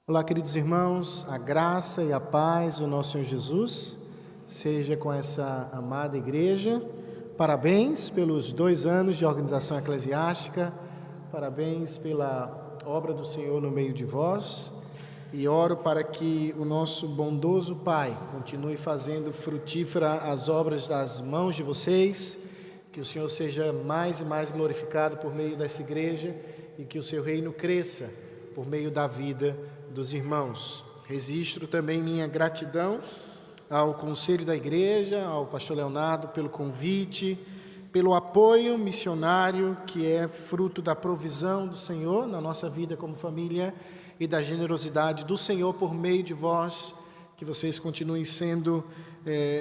Olá, queridos irmãos, a graça e a paz do nosso Senhor Jesus seja com essa amada igreja. Parabéns pelos 2 anos de organização eclesiástica, parabéns pela obra do Senhor no meio de vós, e oro para que o nosso bondoso Pai continue fazendo frutífera as obras das mãos de vocês, que o Senhor seja mais e mais glorificado por meio dessa igreja e que o seu reino cresça por meio da vida dos irmãos. Registro também minha gratidão ao conselho da igreja, ao pastor Leonardo pelo convite, pelo apoio missionário que é fruto da provisão do Senhor na nossa vida como família e da generosidade do Senhor por meio de vós, que vocês continuem sendo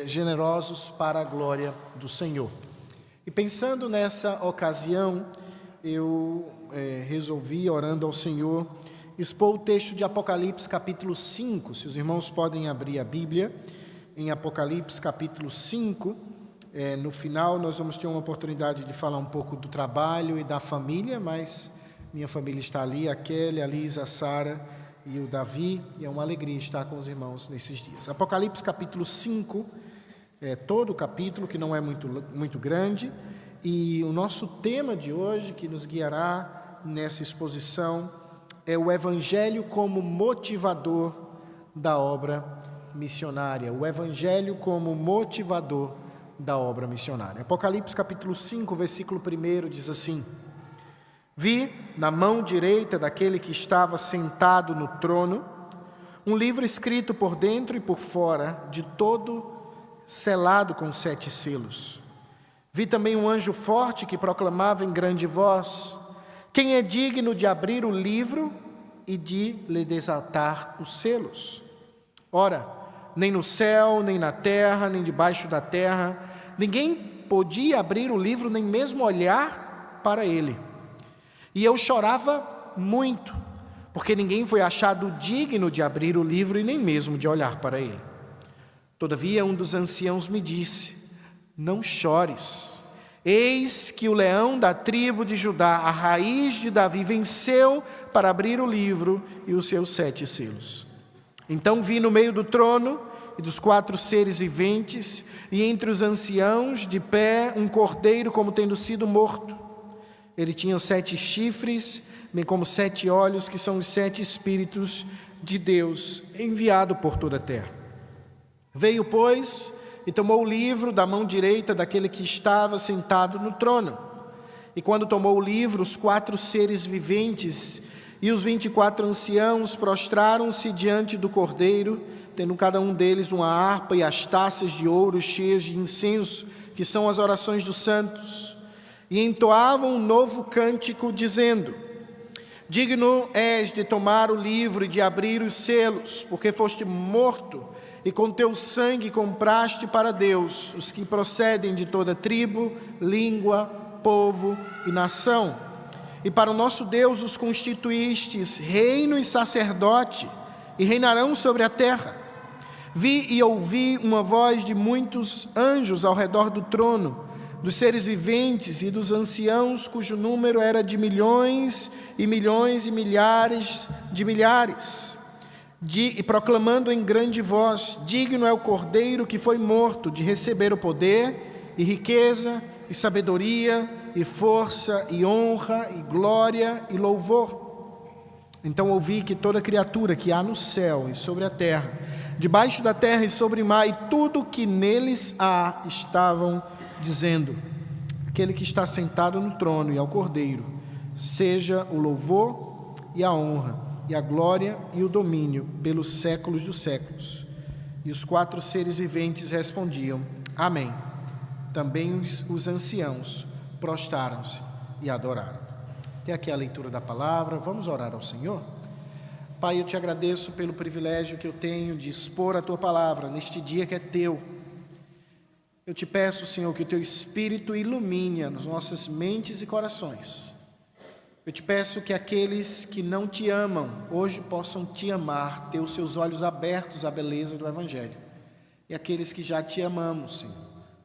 generosos para a glória do Senhor. E pensando nessa ocasião, eu resolvi, orando ao Senhor, expor o texto de Apocalipse capítulo 5, se os irmãos podem abrir a Bíblia, em Apocalipse capítulo 5, no final nós vamos ter uma oportunidade de falar um pouco do trabalho e da família, mas minha família está ali, a Kelly, a Lisa, a Sara e o Davi, e é uma alegria estar com os irmãos nesses dias. Apocalipse capítulo 5, todo o capítulo, que não é muito grande, e o nosso tema de hoje, que nos guiará nessa exposição, é o Evangelho como motivador da obra missionária. O Evangelho como motivador da obra missionária. Apocalipse capítulo 5, versículo 1 diz assim: Vi na mão direita daquele que estava sentado no trono um livro escrito por dentro e por fora, de todo selado com 7 selos. Vi também um anjo forte que proclamava em grande voz: Quem é digno de abrir o livro e de lhe desatar os selos? Ora, nem no céu, nem na terra, nem debaixo da terra, ninguém podia abrir o livro, nem mesmo olhar para ele. E eu chorava muito, porque ninguém foi achado digno de abrir o livro e nem mesmo de olhar para ele. Todavia, um dos anciãos me disse: Não chores. Eis que o leão da tribo de Judá, a raiz de Davi, venceu para abrir o livro e os seus 7 selos. Então vi no meio do trono e dos 4 seres viventes, e entre os anciãos, de pé, um cordeiro como tendo sido morto. Ele tinha 7 chifres, bem como 7 olhos, que são os 7 Espíritos de Deus, enviado por toda a terra. Veio, pois, e tomou o livro da mão direita daquele que estava sentado no trono. E quando tomou o livro, os 4 seres viventes e os 24 anciãos prostraram-se diante do Cordeiro, tendo cada um deles uma harpa e as taças de ouro cheias de incenso, que são as orações dos santos. E entoavam um novo cântico, dizendo: Digno és de tomar o livro e de abrir os selos, porque foste morto, e com teu sangue compraste para Deus os que procedem de toda tribo, língua, povo e nação. E para o nosso Deus os constituístes reino e sacerdote, e reinarão sobre a terra. Vi e ouvi uma voz de muitos anjos ao redor do trono, dos seres viventes e dos anciãos, cujo número era de milhões e milhões e milhares de milhares, e proclamando em grande voz: Digno é o Cordeiro que foi morto de receber o poder e riqueza e sabedoria e força e honra e glória e louvor. Então ouvi que toda criatura que há no céu e sobre a terra, debaixo da terra e sobre o mar, e tudo o que neles há, estavam dizendo: Aquele que está sentado no trono e ao Cordeiro, seja o louvor e a honra e a glória e o domínio pelos séculos dos séculos. E os 4 seres viventes respondiam: Amém. Também os anciãos prostraram-se e adoraram. Até aqui a leitura da palavra. Vamos orar ao Senhor? Pai, eu te agradeço pelo privilégio que eu tenho de expor a tua palavra neste dia que é teu. Eu te peço, Senhor, que o teu Espírito ilumine as nossas mentes e corações. Eu te peço que aqueles que não te amam hoje possam te amar, ter os seus olhos abertos à beleza do Evangelho. E aqueles que já te amamos, Senhor,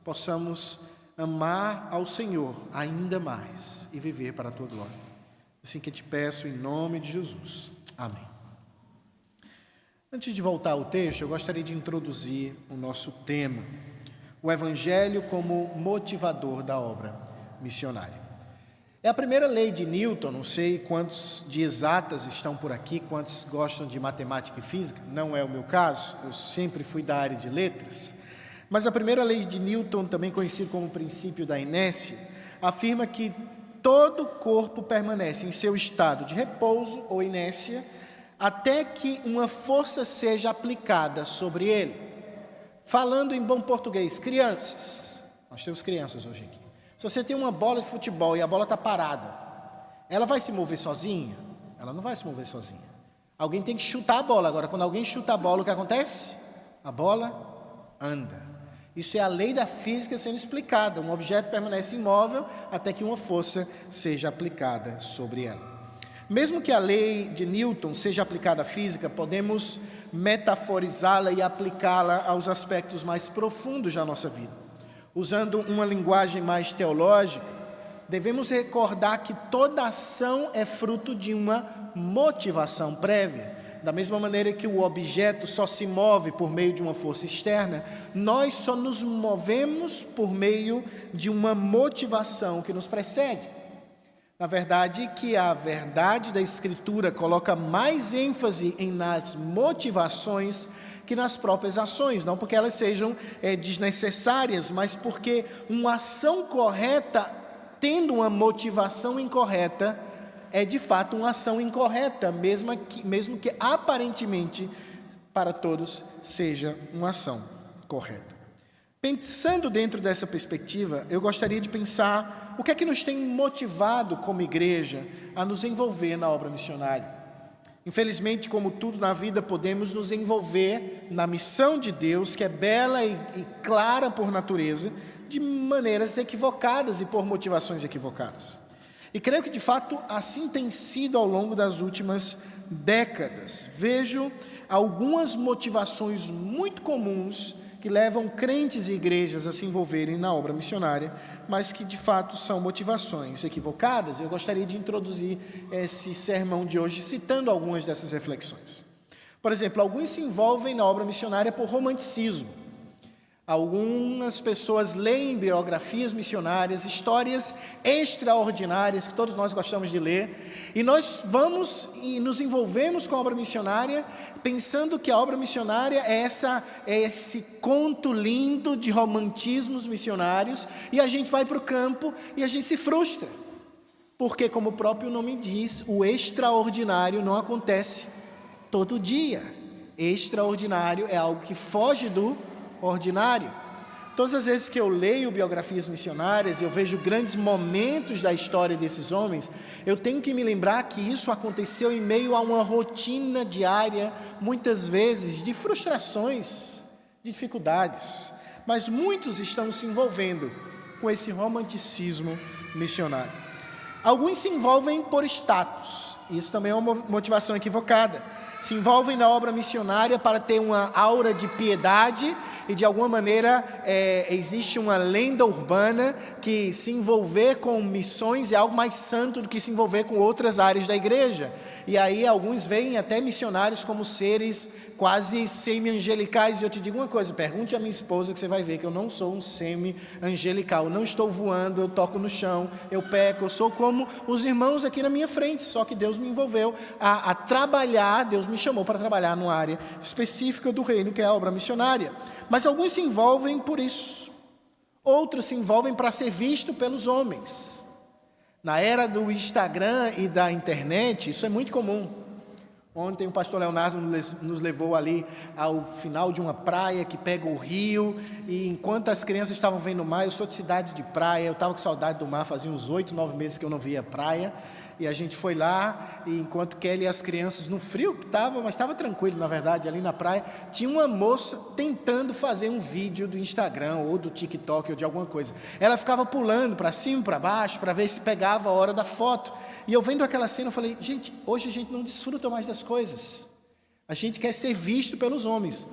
possamos amar ao Senhor ainda mais e viver para a tua glória. Assim que te peço em nome de Jesus. Amém. Antes de voltar ao texto, eu gostaria de introduzir o nosso tema, o Evangelho como motivador da obra missionária. É a primeira lei de Newton, não sei quantos de exatas estão por aqui, quantos gostam de matemática e física, não é o meu caso, eu sempre fui da área de letras, mas a primeira lei de Newton, também conhecido como o princípio da inércia, afirma que todo corpo permanece em seu estado de repouso ou inércia até que uma força seja aplicada sobre ele. Falando em bom português, crianças, nós temos crianças hoje aqui. Se você tem uma bola de futebol e a bola está parada, ela vai se mover sozinha? Ela não vai se mover sozinha. Alguém tem que chutar a bola. Agora, quando alguém chuta a bola, o que acontece? A bola anda. Isso é a lei da física sendo explicada. Um objeto permanece imóvel até que uma força seja aplicada sobre ela. Mesmo que a lei de Newton seja aplicada à física, podemos metaforizá-la e aplicá-la aos aspectos mais profundos da nossa vida. Usando uma linguagem mais teológica, devemos recordar que toda ação é fruto de uma motivação prévia. Da mesma maneira que o objeto só se move por meio de uma força externa, nós só nos movemos por meio de uma motivação que nos precede. Na verdade, que a verdade da Escritura coloca mais ênfase nas motivações que nas próprias ações, não porque elas sejam desnecessárias, mas porque uma ação correta, tendo uma motivação incorreta, é de fato uma ação incorreta, mesmo que aparentemente para todos seja uma ação correta. Pensando dentro dessa perspectiva, eu gostaria de pensar o que é que nos tem motivado como igreja a nos envolver na obra missionária. Infelizmente, como tudo na vida, podemos nos envolver na missão de Deus, que é bela e clara por natureza, de maneiras equivocadas e por motivações equivocadas. E creio que, de fato, assim tem sido ao longo das últimas décadas. Vejo algumas motivações muito comuns que levam crentes e igrejas a se envolverem na obra missionária, mas que de fato são motivações equivocadas. Eu gostaria de introduzir esse sermão de hoje citando algumas dessas reflexões. Por exemplo, alguns se envolvem na obra missionária por romanticismo. Algumas pessoas leem biografias missionárias, histórias extraordinárias que todos nós gostamos de ler, e nós vamos e nos envolvemos com a obra missionária, pensando que a obra missionária é esse conto lindo de romantismos missionários, e a gente vai para o campo e a gente se frustra, porque, como o próprio nome diz, o extraordinário não acontece todo dia. Extraordinário é algo que foge do ordinário. Todas as vezes que eu leio biografias missionárias, eu vejo grandes momentos da história desses homens, eu tenho que me lembrar que isso aconteceu em meio a uma rotina diária, muitas vezes de frustrações, de dificuldades, mas muitos estão se envolvendo com esse romanticismo missionário. Alguns se envolvem por status, isso também é uma motivação equivocada. Se envolvem na obra missionária para ter uma aura de piedade e de alguma maneira existe uma lenda urbana que se envolver com missões é algo mais santo do que se envolver com outras áreas da igreja. E aí alguns veem até missionários como seres quase semi-angelicais. E eu te digo uma coisa, pergunte à minha esposa que você vai ver que eu não sou um semi-angelical. Eu não estou voando, eu toco no chão, eu peco, eu sou como os irmãos aqui na minha frente. Só que Deus me envolveu a trabalhar, Deus me chamou para trabalhar numa área específica do reino, que é a obra missionária. Mas alguns se envolvem por isso, outros se envolvem para ser visto pelos homens. Na era do Instagram e da internet, isso é muito comum. Ontem o pastor Leonardo nos levou ali ao final de uma praia que pega o rio, e enquanto as crianças estavam vendo o mar, eu sou de cidade de praia, eu estava com saudade do mar, fazia uns 8, 9 meses que eu não via praia, e a gente foi lá, e enquanto Kelly e as crianças, no frio que estava, mas estava tranquilo na verdade, ali na praia, tinha uma moça tentando fazer um vídeo do Instagram, ou do TikTok, ou de alguma coisa. Ela ficava pulando para cima e para baixo, para ver se pegava a hora da foto. E eu vendo aquela cena, eu falei, gente, hoje a gente não desfruta mais das coisas. A gente quer ser visto pelos homens.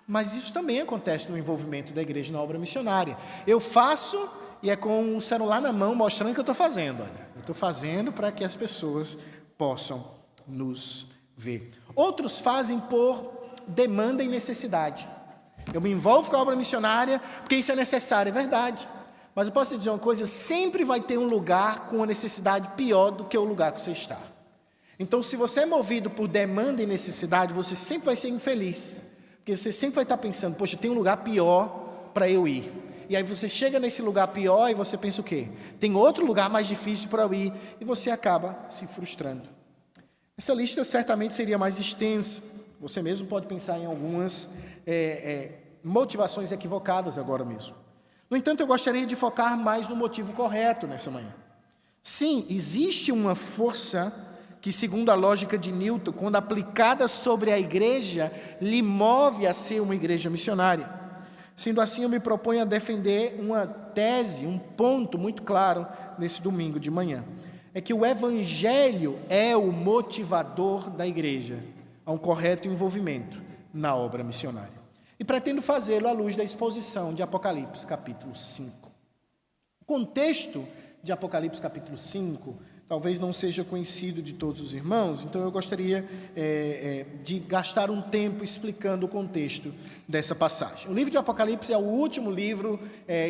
Mas isso também acontece no envolvimento da igreja na obra missionária. Eu faço e é com o celular na mão mostrando que eu estou fazendo. Olha, eu estou fazendo para que as pessoas possam nos ver. Outros fazem por demanda e necessidade. Eu me envolvo com a obra missionária porque isso é necessário, é verdade. Mas eu posso te dizer uma coisa, sempre vai ter um lugar com uma necessidade pior do que o lugar que você está. Então, se você é movido por demanda e necessidade, você sempre vai ser infeliz. Porque você sempre vai estar pensando, poxa, tem um lugar pior para eu ir. E aí você chega nesse lugar pior e você pensa o quê? Tem outro lugar mais difícil para eu ir. E você acaba se frustrando. Essa lista certamente seria mais extensa. Você mesmo pode pensar em algumas motivações equivocadas agora mesmo. No entanto, eu gostaria de focar mais no motivo correto nessa manhã. Sim, existe uma força que, segundo a lógica de Newton, quando aplicada sobre a igreja, lhe move a ser uma igreja missionária. Sendo assim, eu me proponho a defender uma tese, um ponto muito claro nesse domingo de manhã. É que o evangelho é o motivador da igreja a um correto envolvimento na obra missionária. E pretendo fazê-lo à luz da exposição de Apocalipse, capítulo 5. O contexto de Apocalipse, capítulo 5, talvez não seja conhecido de todos os irmãos, então eu gostaria de gastar um tempo explicando o contexto dessa passagem. O livro de Apocalipse é o último livro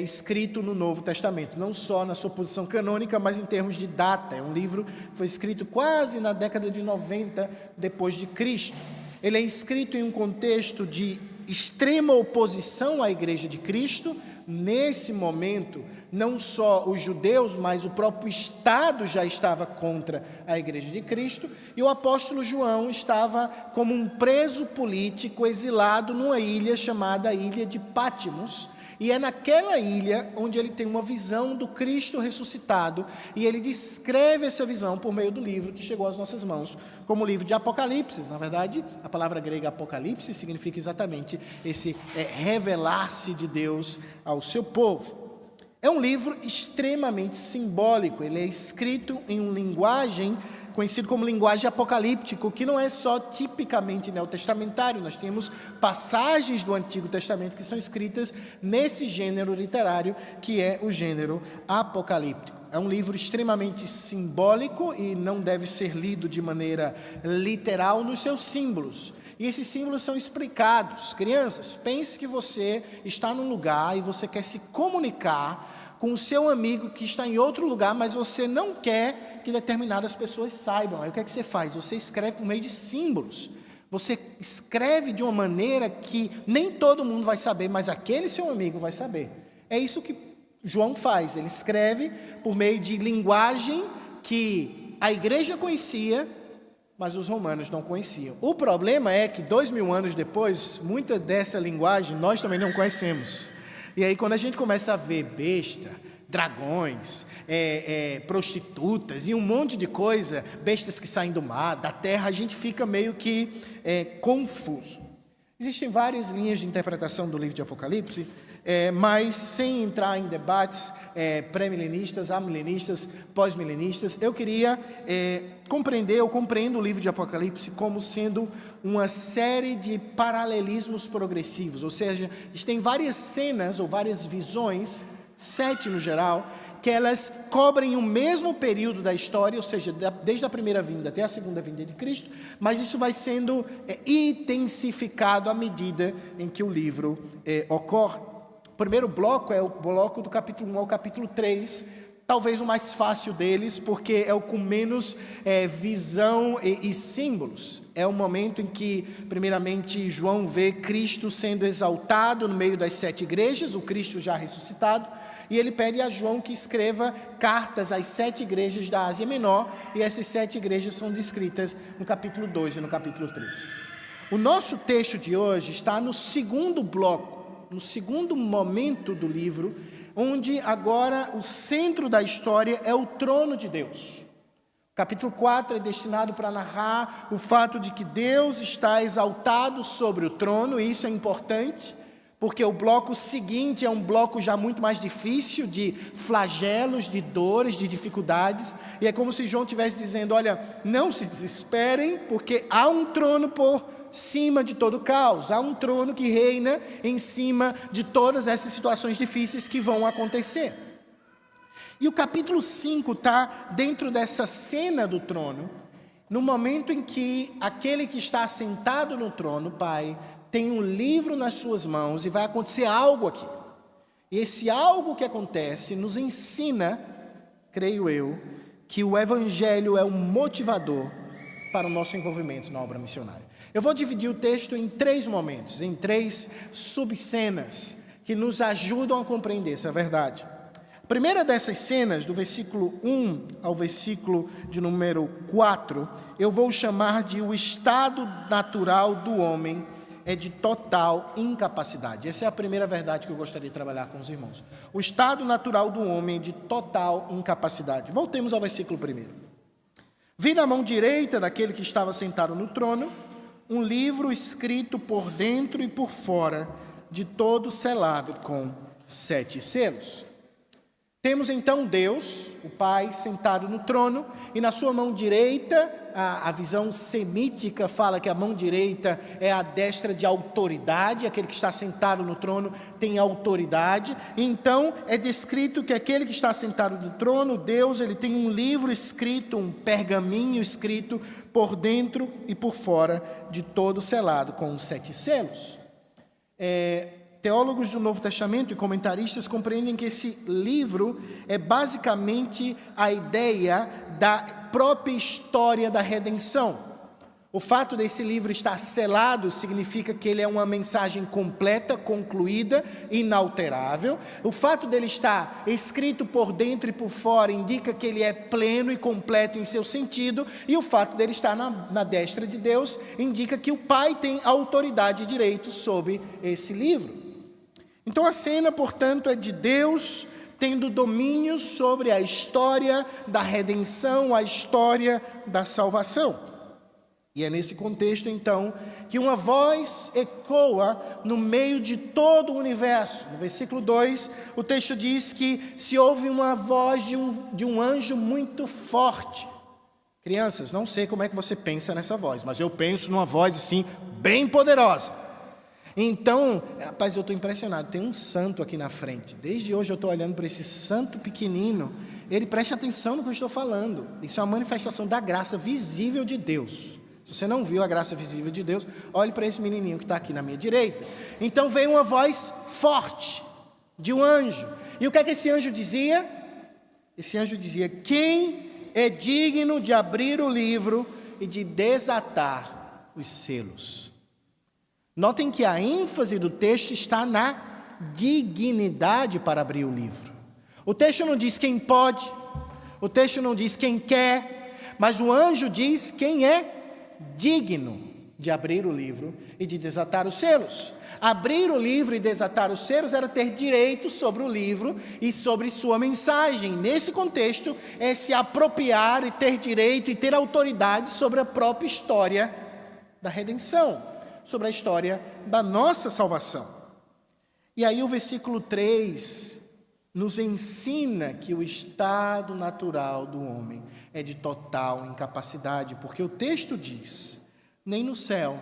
escrito no Novo Testamento, não só na sua posição canônica, mas em termos de data. É um livro que foi escrito quase na década de 90 depois de Cristo. Ele é escrito em um contexto de extrema oposição à Igreja de Cristo. Nesse momento, não só os judeus, mas o próprio Estado já estava contra a Igreja de Cristo, e o apóstolo João estava como um preso político exilado numa ilha chamada Ilha de Patmos, e é naquela ilha onde ele tem uma visão do Cristo ressuscitado, e ele descreve essa visão por meio do livro que chegou às nossas mãos, como o livro de Apocalipse. Na verdade, a palavra grega Apocalipse significa exatamente esse revelar-se de Deus ao seu povo. É um livro extremamente simbólico, ele é escrito em uma linguagem conhecido como linguagem apocalíptica, que não é só tipicamente neotestamentário. Nós temos passagens do Antigo Testamento que são escritas nesse gênero literário, que é o gênero apocalíptico. É um livro extremamente simbólico e não deve ser lido de maneira literal nos seus símbolos. E esses símbolos são explicados. Crianças, pense que você está num lugar e você quer se comunicar com o seu amigo que está em outro lugar, mas você não quer que determinadas pessoas saibam. Aí o que é que você faz? Você escreve por meio de símbolos. Você escreve de uma maneira que nem todo mundo vai saber, mas aquele seu amigo vai saber. É isso que João faz. Ele escreve por meio de linguagem que a igreja conhecia, mas os romanos não conheciam. O problema é que 2000 anos depois, muita dessa linguagem nós também não conhecemos. E aí quando a gente começa a ver besta, dragões, prostitutas e um monte de coisa, bestas que saem do mar, da terra, a gente fica meio que confuso. Existem várias linhas de interpretação do livro de Apocalipse, mas sem entrar em debates pré-milenistas, amilenistas, pós-milenistas, eu queria eu compreendo o livro de Apocalipse como sendo uma série de paralelismos progressivos, ou seja, existem várias cenas ou várias visões, 7 no geral, que elas cobrem o mesmo período da história, ou seja, desde a primeira vinda até a segunda vinda de Cristo, mas isso vai sendo intensificado à medida em que o livro ocorre. O primeiro bloco é o bloco do capítulo 1 ao capítulo 3, talvez o mais fácil deles, porque é o com menos visão e símbolos. É o momento em que, primeiramente, João vê Cristo sendo exaltado no meio das 7 igrejas, o Cristo já ressuscitado, e ele pede a João que escreva cartas às 7 igrejas da Ásia Menor, e essas 7 igrejas são descritas no capítulo 2 e no capítulo 3. O nosso texto de hoje está no segundo bloco, no segundo momento do livro, onde agora o centro da história é o trono de Deus. O capítulo 4 é destinado para narrar o fato de que Deus está exaltado sobre o trono, e isso é importante, porque o bloco seguinte é um bloco já muito mais difícil, de flagelos, de dores, de dificuldades, e é como se João estivesse dizendo, olha, não se desesperem, porque há um trono por cima de todo o caos, há um trono que reina em cima de todas essas situações difíceis que vão acontecer. E o capítulo 5 está dentro dessa cena do trono, no momento em que aquele que está sentado no trono, Pai, tem um livro nas suas mãos e vai acontecer algo aqui. E esse algo que acontece nos ensina, creio eu, que o Evangelho é um motivador para o nosso envolvimento na obra missionária. Eu vou dividir o texto em 3 momentos, em 3 subcenas que nos ajudam a compreender essa verdade. A primeira dessas cenas, do versículo 1 ao versículo de número 4, eu vou chamar de o estado natural do homem é de total incapacidade. Essa é a primeira verdade que eu gostaria de trabalhar com os irmãos. O estado natural do homem é de total incapacidade. Voltemos ao versículo 1. Vi na mão direita daquele que estava sentado no trono um livro escrito por dentro e por fora, de todo selado com 7 selos. Temos então Deus, o Pai, sentado no trono, e na sua mão direita, a visão semítica fala que a mão direita é a destra de autoridade, aquele que está sentado no trono tem autoridade. Então é descrito que aquele que está sentado no trono, Deus, ele tem um livro escrito, um pergaminho escrito por dentro e por fora, de todo selado com os 7 selos. Teólogos do Novo Testamento e comentaristas compreendem que esse livro é basicamente a ideia da própria história da redenção. O fato desse livro estar selado significa que ele é uma mensagem completa, concluída, inalterável. O fato dele estar escrito por dentro e por fora indica que ele é pleno e completo em seu sentido. E o fato dele estar na destra de Deus indica que o Pai tem autoridade e direito sobre esse livro. Então a cena, portanto, é de Deus tendo domínio sobre a história da redenção, a história da salvação. E é nesse contexto, então, que uma voz ecoa no meio de todo o universo. No versículo 2, o texto diz que se ouve uma voz de um anjo muito forte. Crianças, não sei como é que você pensa nessa voz, mas eu penso numa voz, assim, bem poderosa. Então, rapaz, eu estou impressionado, tem um santo aqui na frente. Desde hoje eu estou olhando para esse santo pequenino, ele preste atenção no que eu estou falando. Isso é uma manifestação da graça visível de Deus. Se você não viu a graça visível de Deus, olhe para esse menininho que está aqui na minha direita. Então veio uma voz forte de um anjo. E o que é que esse anjo dizia? Esse anjo dizia: quem é digno de abrir o livro e de desatar os selos? Notem que a ênfase do texto está na dignidade para abrir o livro. O texto não diz quem pode, o texto não diz quem quer, mas o anjo diz quem é digno de abrir o livro e de desatar os selos. Abrir o livro e desatar os selos era ter direito sobre o livro e sobre sua mensagem. Nesse contexto, é se apropriar e ter direito e ter autoridade sobre a própria história da redenção, sobre a história da nossa salvação. E aí o versículo 3 nos ensina que o estado natural do homem é de total incapacidade, porque o texto diz: nem no céu,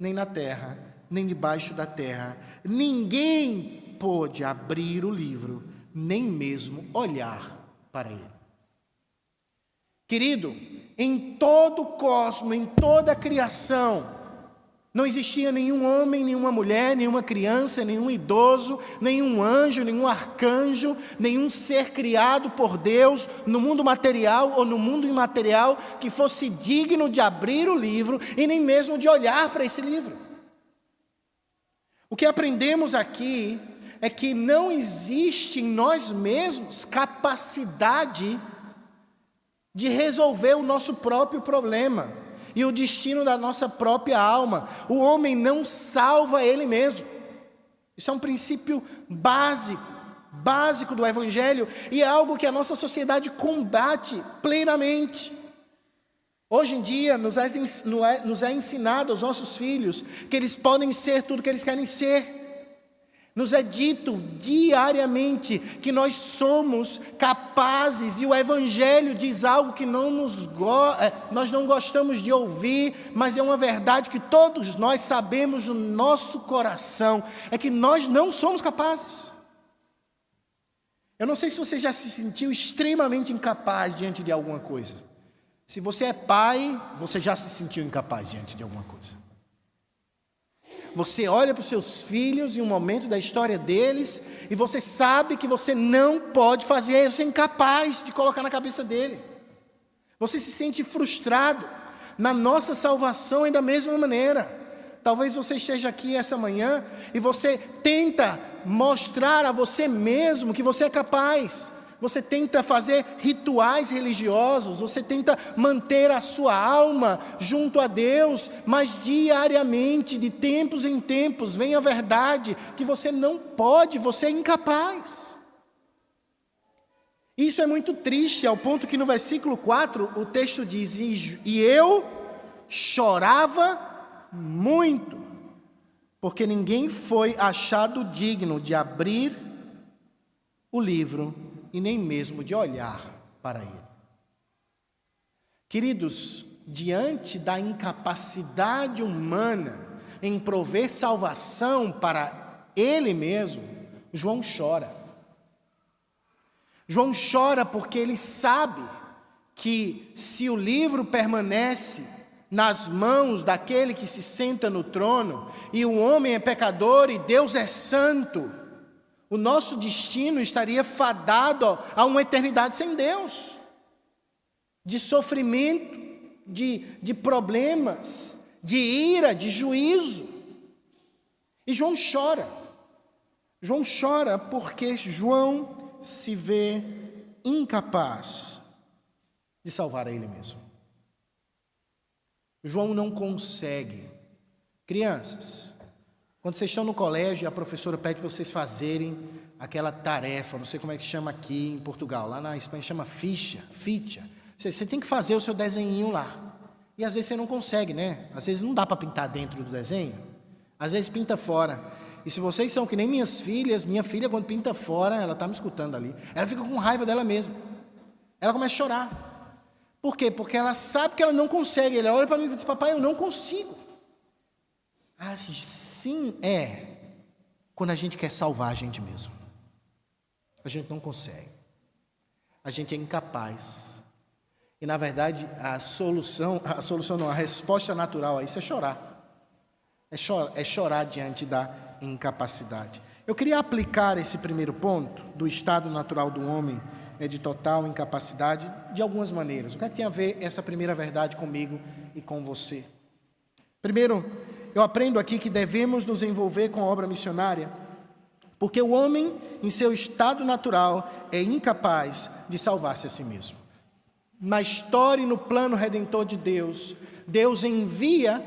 nem na terra, nem debaixo da terra, ninguém pôde abrir o livro, nem mesmo olhar para ele. Querido, em todo o cosmos, em toda a criação, não existia nenhum homem, nenhuma mulher, nenhuma criança, nenhum idoso, nenhum anjo, nenhum arcanjo, nenhum ser criado por Deus no mundo material ou no mundo imaterial que fosse digno de abrir o livro e nem mesmo de olhar para esse livro. O que aprendemos aqui é que não existe em nós mesmos capacidade de resolver o nosso próprio problema e o destino da nossa própria alma. O homem não salva ele mesmo. Isso é um princípio básico do Evangelho, e é algo que a nossa sociedade combate plenamente. Hoje em dia nos é ensinado aos nossos filhos que eles podem ser tudo que eles querem ser. Nos é dito diariamente que nós somos capazes, e o Evangelho diz algo que nós não gostamos de ouvir, mas é uma verdade que todos nós sabemos no nosso coração, é que nós não somos capazes. Eu não sei se você já se sentiu extremamente incapaz diante de alguma coisa. Se você é pai, você já se sentiu incapaz diante de alguma coisa. Você olha para os seus filhos em um momento da história deles e você sabe que você não pode fazer, você é incapaz de colocar na cabeça dele. Você se sente frustrado. Na nossa salvação é da mesma maneira. Talvez você esteja aqui essa manhã e você tenta mostrar a você mesmo que você é capaz. Você tenta fazer rituais religiosos, você tenta manter a sua alma junto a Deus, mas diariamente, de tempos em tempos, vem a verdade que você não pode, você é incapaz. Isso é muito triste, ao ponto que no versículo 4 o texto diz: e eu chorava muito, porque ninguém foi achado digno de abrir o livro e nem mesmo de olhar para ele. Queridos, diante da incapacidade humana em prover salvação para ele mesmo, João chora. João chora porque ele sabe que se o livro permanece nas mãos daquele que se senta no trono, e o homem é pecador e Deus é santo, o nosso destino estaria fadado a uma eternidade sem Deus, de sofrimento, de problemas, de ira, de juízo. E João chora. João chora porque João se vê incapaz de salvar a ele mesmo. João não consegue. Crianças, quando vocês estão no colégio e a professora pede para vocês fazerem aquela tarefa, não sei como é que se chama aqui em Portugal, lá na Espanha chama ficha. Você tem que fazer o seu desenhinho lá. E às vezes você não consegue, né? Às vezes não dá para pintar dentro do desenho. Às vezes pinta fora. E se vocês são que nem minhas filhas, minha filha quando pinta fora, ela está me escutando ali, ela fica com raiva dela mesma. Ela começa a chorar. Por quê? Porque ela sabe que ela não consegue. Ela olha para mim e diz: papai, eu não consigo. Ah, sim, quando a gente quer salvar a gente mesmo. A gente não consegue. A gente é incapaz. E na verdade a resposta natural a isso é chorar. É chorar diante da incapacidade. Eu queria aplicar esse primeiro ponto do estado natural do homem, de total incapacidade, de algumas maneiras. O que é que tem a ver essa primeira verdade comigo e com você? Primeiro, eu aprendo aqui que devemos nos envolver com a obra missionária, porque o homem, em seu estado natural, é incapaz de salvar-se a si mesmo. Na história e no plano redentor de Deus, Deus envia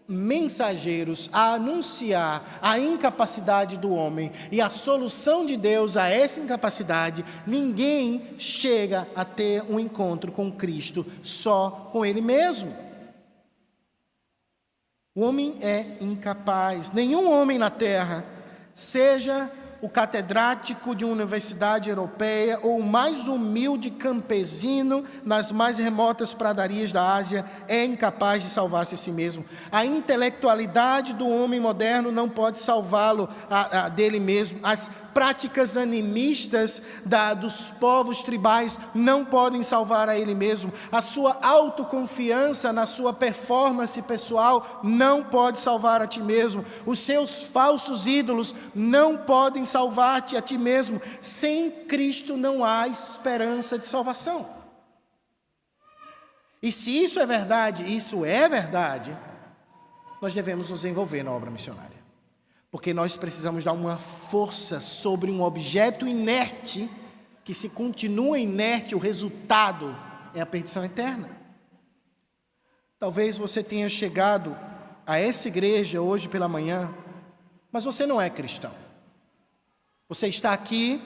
mensageiros a anunciar a incapacidade do homem e a solução de Deus a essa incapacidade. Ninguém chega a ter um encontro com Cristo só com Ele mesmo. O homem é incapaz. Nenhum homem na terra, seja o catedrático de uma universidade europeia ou o mais humilde campesino nas mais remotas pradarias da Ásia, é incapaz de salvar-se a si mesmo. A intelectualidade do homem moderno não pode salvá-lo dele mesmo. As práticas animistas dos povos tribais não podem salvar a ele mesmo. A sua autoconfiança na sua performance pessoal não pode salvar a ti mesmo. Os seus falsos ídolos não podem salvar-te a ti mesmo. Sem Cristo não há esperança de salvação. E se isso é verdade, nós devemos nos envolver na obra missionária. Porque nós precisamos dar uma força sobre um objeto inerte, que se continua inerte, o resultado é a perdição eterna. Talvez você tenha chegado a essa igreja hoje pela manhã, mas você não é cristão. Você está aqui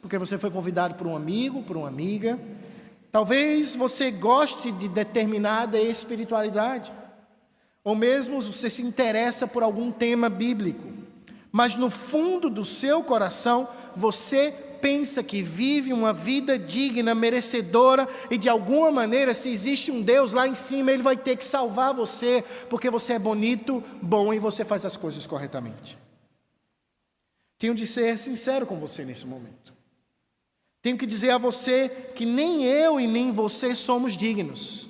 porque você foi convidado por um amigo, por uma amiga. Talvez você goste de determinada espiritualidade, ou mesmo você se interessa por algum tema bíblico, mas no fundo do seu coração você pensa que vive uma vida digna, merecedora, e de alguma maneira, se existe um Deus lá em cima, Ele vai ter que salvar você, porque você é bonito, bom e você faz as coisas corretamente. Tenho de ser sincero com você nesse momento. Tenho que dizer a você que nem eu e nem você somos dignos.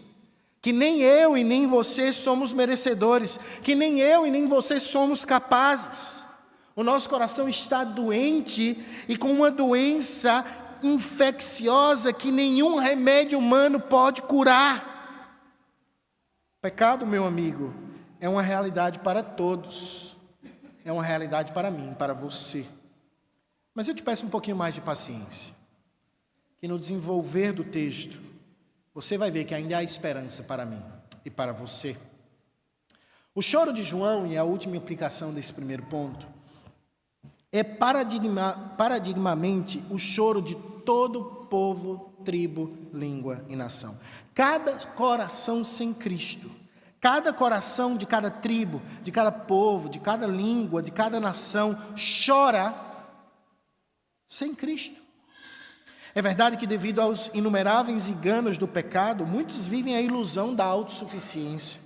que nem eu e nem você somos merecedores, que nem eu e nem você somos capazes. O nosso coração está doente e com uma doença infecciosa que nenhum remédio humano pode curar. Pecado, meu amigo, é uma realidade para todos. É uma realidade para mim, para você. Mas eu te peço um pouquinho mais de paciência. Que no desenvolver do texto, você vai ver que ainda há esperança para mim e para você. O choro de João, e a última implicação desse primeiro ponto, é paradigmamente o choro de todo povo, tribo, língua e nação. Cada coração sem Cristo, cada coração de cada tribo, de cada povo, de cada língua, de cada nação, chora sem Cristo. É verdade que devido aos inumeráveis enganos do pecado, muitos vivem a ilusão da autossuficiência.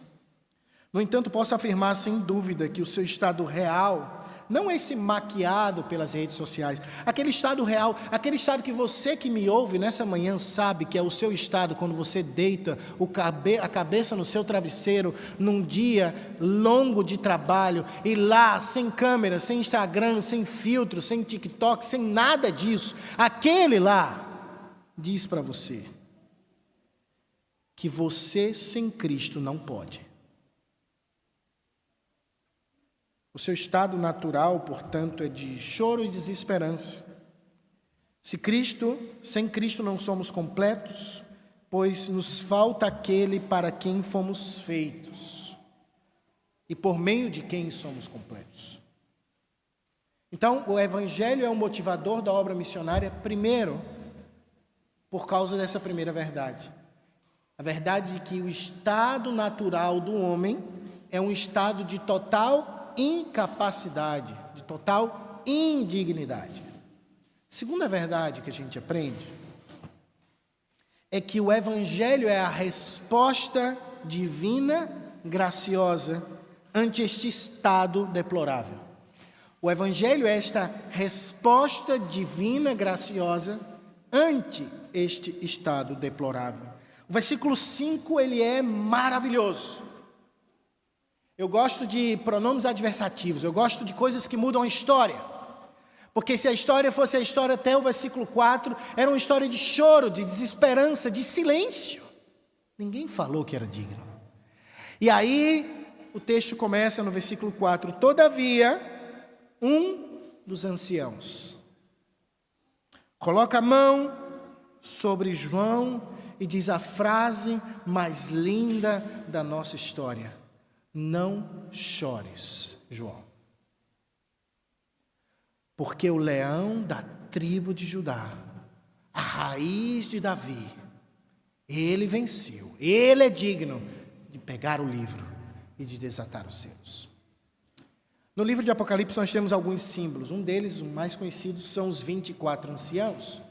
No entanto, posso afirmar sem dúvida que o seu estado real não é esse maquiado pelas redes sociais. Aquele estado real, aquele estado que você que me ouve nessa manhã sabe que é o seu estado quando você deita a cabeça no seu travesseiro num dia longo de trabalho e lá, sem câmera, sem Instagram, sem filtro, sem TikTok, sem nada disso. Aquele lá diz para você que você sem Cristo não pode. O seu estado natural, portanto, é de choro e desesperança. Sem Cristo não somos completos, pois nos falta aquele para quem fomos feitos e por meio de quem somos completos. Então, o Evangelho é o motivador da obra missionária, primeiro, por causa dessa primeira verdade. A verdade de que o estado natural do homem é um estado de total incapacidade, de total indignidade. Segunda verdade que a gente aprende é que o Evangelho é a resposta divina, graciosa, ante este estado deplorável. O Evangelho é esta resposta divina, graciosa, ante este estado deplorável. O versículo 5, ele é maravilhoso. Eu gosto de pronomes adversativos, eu gosto de coisas que mudam a história. Porque se a história fosse a história até o versículo 4, era uma história de choro, de desesperança, de silêncio. Ninguém falou que era digno. E aí, o texto começa no versículo 4. Todavia, um dos anciãos coloca a mão sobre João e diz a frase mais linda da nossa história. Não chores, João, porque o leão da tribo de Judá, a raiz de Davi, ele venceu, ele é digno de pegar o livro e de desatar os selos. No livro de Apocalipse nós temos alguns símbolos, um deles, o mais conhecido, são os 24 anciãos.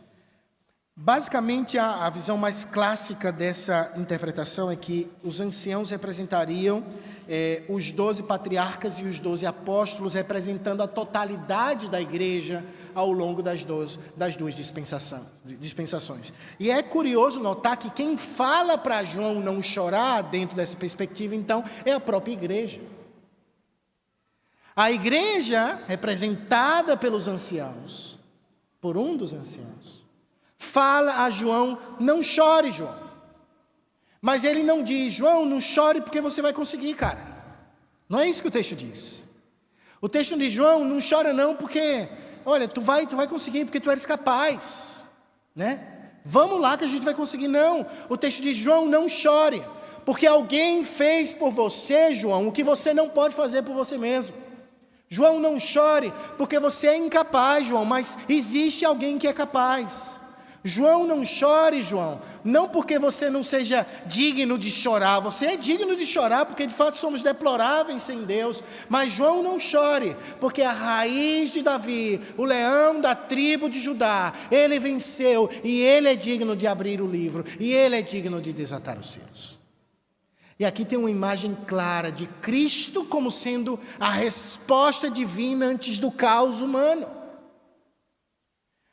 Basicamente, a visão mais clássica dessa interpretação é que os anciãos representariam os 12 patriarcas e os 12 apóstolos, representando a totalidade da igreja ao longo das duas dispensações. E é curioso notar que quem fala para João não chorar, dentro dessa perspectiva, então, é a própria igreja. A igreja, representada pelos anciãos, por um dos anciãos, fala a João, não chore, João. Mas ele não diz, João, não chore porque você vai conseguir, cara. Não é isso que o texto diz. O texto diz, João, não chora não porque, olha, tu vai conseguir porque tu eres capaz, né? Vamos lá que a gente vai conseguir. Não, o texto diz, João, não chore, porque alguém fez por você, João, o que você não pode fazer por você mesmo. João, não chore, porque você é incapaz, João, mas existe alguém que é capaz. João, não chore, João, não porque você não seja digno de chorar, você é digno de chorar porque de fato somos deploráveis sem Deus, mas João, não chore, porque a raiz de Davi, o leão da tribo de Judá, ele venceu e ele é digno de abrir o livro e ele é digno de desatar os selos. E aqui tem uma imagem clara de Cristo como sendo a resposta divina antes do caos humano.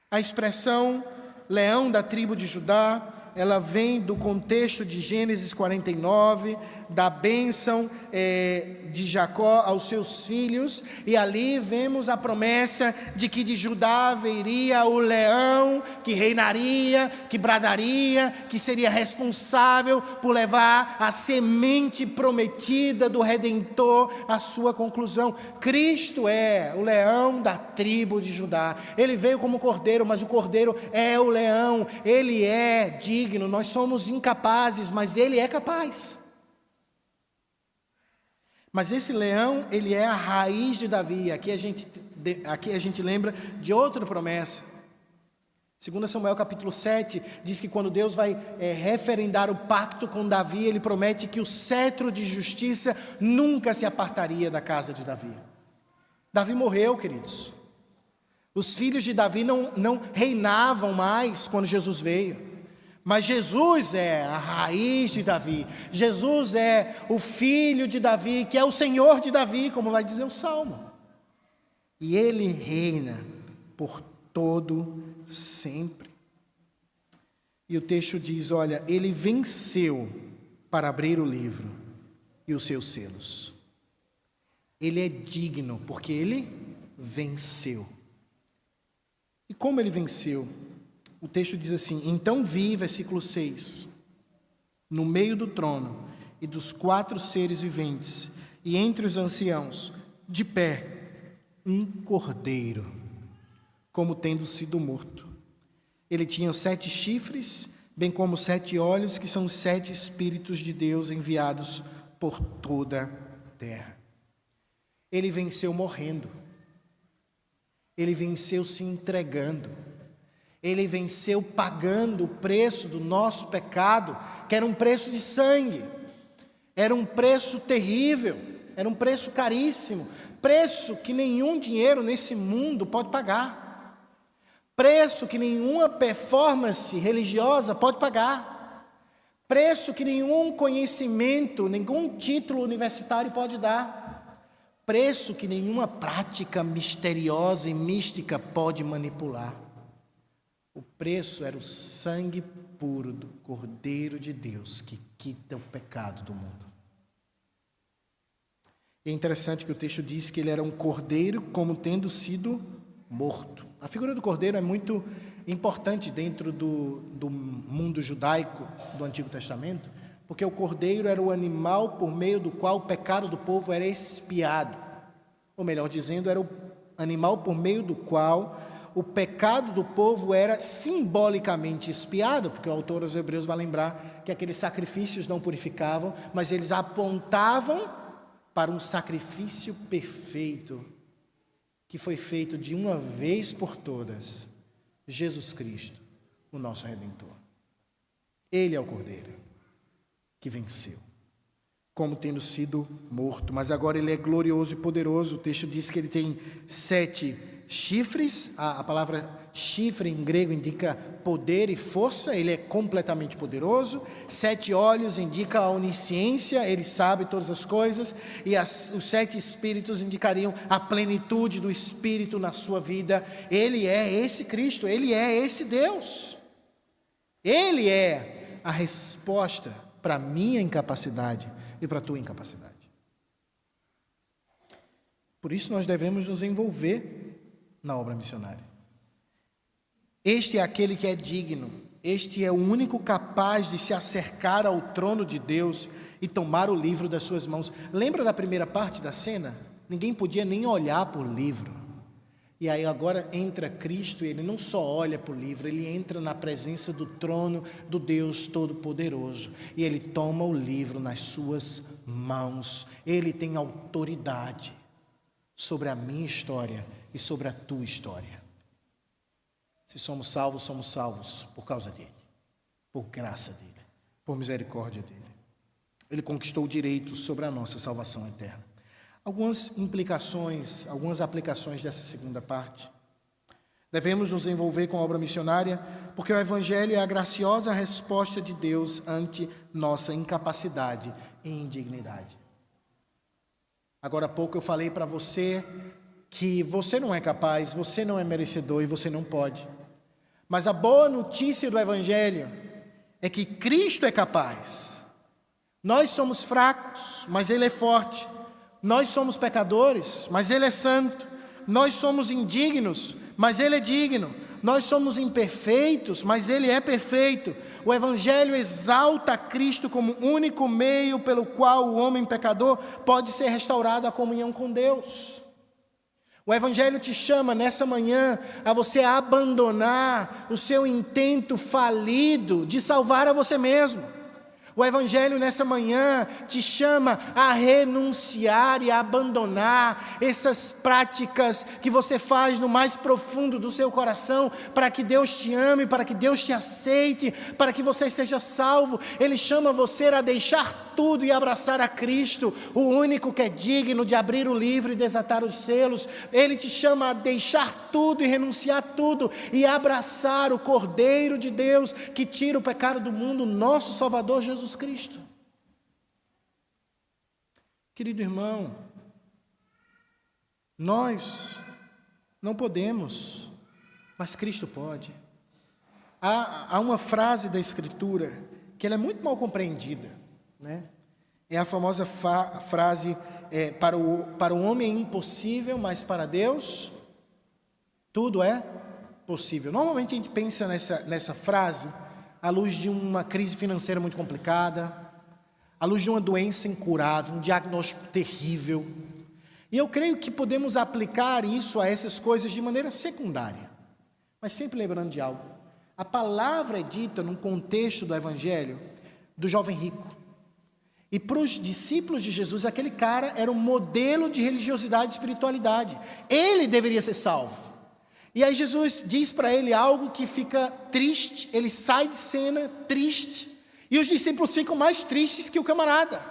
A expressão leão da tribo de Judá ela vem do contexto de Gênesis 49, da bênção de Jacó aos seus filhos, e ali vemos a promessa de que de Judá viria o leão que reinaria, que bradaria, que seria responsável por levar a semente prometida do Redentor à sua conclusão. Cristo é o leão da tribo de Judá. Ele veio como cordeiro, mas o cordeiro é o leão. Ele é digno, nós somos incapazes, mas ele é capaz. Mas esse leão, ele é a raiz de Davi. Aqui a gente lembra de outra promessa. 2 Samuel capítulo 7, diz que quando Deus vai referendar o pacto com Davi, ele promete que o cetro de justiça nunca se apartaria da casa de Davi. Davi morreu, queridos. Os filhos de Davi não reinavam mais quando Jesus veio. Mas Jesus é a raiz de Davi. Jesus é o filho de Davi, que é o Senhor de Davi, como vai dizer o Salmo. E ele reina por todo sempre. E o texto diz, olha, ele venceu para abrir o livro e os seus selos. Ele é digno, porque ele venceu. E como ele venceu? O texto diz assim, então vi, versículo 6, no meio do trono e dos 4 seres viventes, e entre os anciãos, de pé, um cordeiro, como tendo sido morto. Ele tinha 7 chifres, bem como 7 olhos, que são os 7 Espíritos de Deus enviados por toda a terra. Ele venceu morrendo. Ele venceu se entregando. Ele venceu pagando o preço do nosso pecado, que era um preço de sangue, era um preço terrível, era um preço caríssimo, preço que nenhum dinheiro nesse mundo pode pagar, preço que nenhuma performance religiosa pode pagar, preço que nenhum conhecimento, nenhum título universitário pode dar, preço que nenhuma prática misteriosa e mística pode manipular. O preço era o sangue puro do Cordeiro de Deus que quita o pecado do mundo. É interessante que o texto diz que ele era um cordeiro como tendo sido morto. A figura do cordeiro é muito importante dentro do mundo judaico do Antigo Testamento, porque o cordeiro era o animal por meio do qual o pecado do povo era expiado. Ou melhor dizendo, era o animal por meio do qual o pecado do povo era simbolicamente expiado, porque o autor aos Hebreus vai lembrar que aqueles sacrifícios não purificavam, mas eles apontavam para um sacrifício perfeito, que foi feito de uma vez por todas, Jesus Cristo, o nosso Redentor. Ele é o Cordeiro que venceu, como tendo sido morto, mas agora ele é glorioso e poderoso. O texto diz que ele tem 7 chifres, a palavra chifre em grego indica poder e força, ele é completamente poderoso. 7 olhos indica a onisciência, ele sabe todas as coisas, e os 7 espíritos indicariam a plenitude do Espírito na sua vida. Ele é esse Cristo, ele é esse Deus, ele é a resposta para a minha incapacidade e para a tua incapacidade. Por isso nós devemos nos envolver na obra missionária. Este é aquele que é digno, este é o único capaz de se acercar ao trono de Deus e tomar o livro das suas mãos. Lembra da primeira parte da cena? Ninguém podia nem olhar para o livro. E aí agora entra Cristo, e ele não só olha para o livro, ele entra na presença do trono do Deus Todo-Poderoso, e ele toma o livro nas suas mãos. Ele tem autoridade sobre a minha história e sobre a tua história. Se somos salvos por causa dele, por graça dele, por misericórdia dele. Ele conquistou o direito sobre a nossa salvação eterna. Algumas implicações, algumas aplicações dessa segunda parte. Devemos nos envolver com a obra missionária, porque o Evangelho é a graciosa resposta de Deus ante nossa incapacidade e indignidade. Agora há pouco eu falei para você que você não é capaz, você não é merecedor e você não pode. Mas a boa notícia do Evangelho é que Cristo é capaz. Nós somos fracos, mas Ele é forte. Nós somos pecadores, mas Ele é santo. Nós somos indignos, mas Ele é digno. Nós somos imperfeitos, mas Ele é perfeito. O Evangelho exalta Cristo como único meio pelo qual o homem pecador pode ser restaurado à comunhão com Deus. O Evangelho te chama nessa manhã a você abandonar o seu intento falido de salvar a você mesmo. O Evangelho nessa manhã te chama a renunciar e a abandonar essas práticas que você faz no mais profundo do seu coração, para que Deus te ame, para que Deus te aceite, para que você seja salvo. Ele chama você a deixar tudo e abraçar a Cristo, o único que é digno de abrir o livro e desatar os selos. Ele te chama a deixar tudo e renunciar tudo e abraçar o Cordeiro de Deus que tira o pecado do mundo, nosso Salvador Jesus Cristo. Querido irmão, nós não podemos, mas Cristo pode. Há uma frase da Escritura que ela é muito mal compreendida, né? É a famosa frase, para o homem é impossível, mas para Deus tudo é possível. Normalmente a gente pensa nessa frase à luz de uma crise financeira muito complicada, à luz de uma doença incurável, um diagnóstico terrível. E eu creio que podemos aplicar isso a essas coisas de maneira secundária, mas sempre lembrando de algo. A palavra é dita num contexto do Evangelho do jovem rico. E para os discípulos de Jesus, aquele cara era um modelo de religiosidade e espiritualidade. Ele deveria ser salvo. E aí Jesus diz para ele algo que fica triste, ele sai de cena triste, e os discípulos ficam mais tristes que o camarada,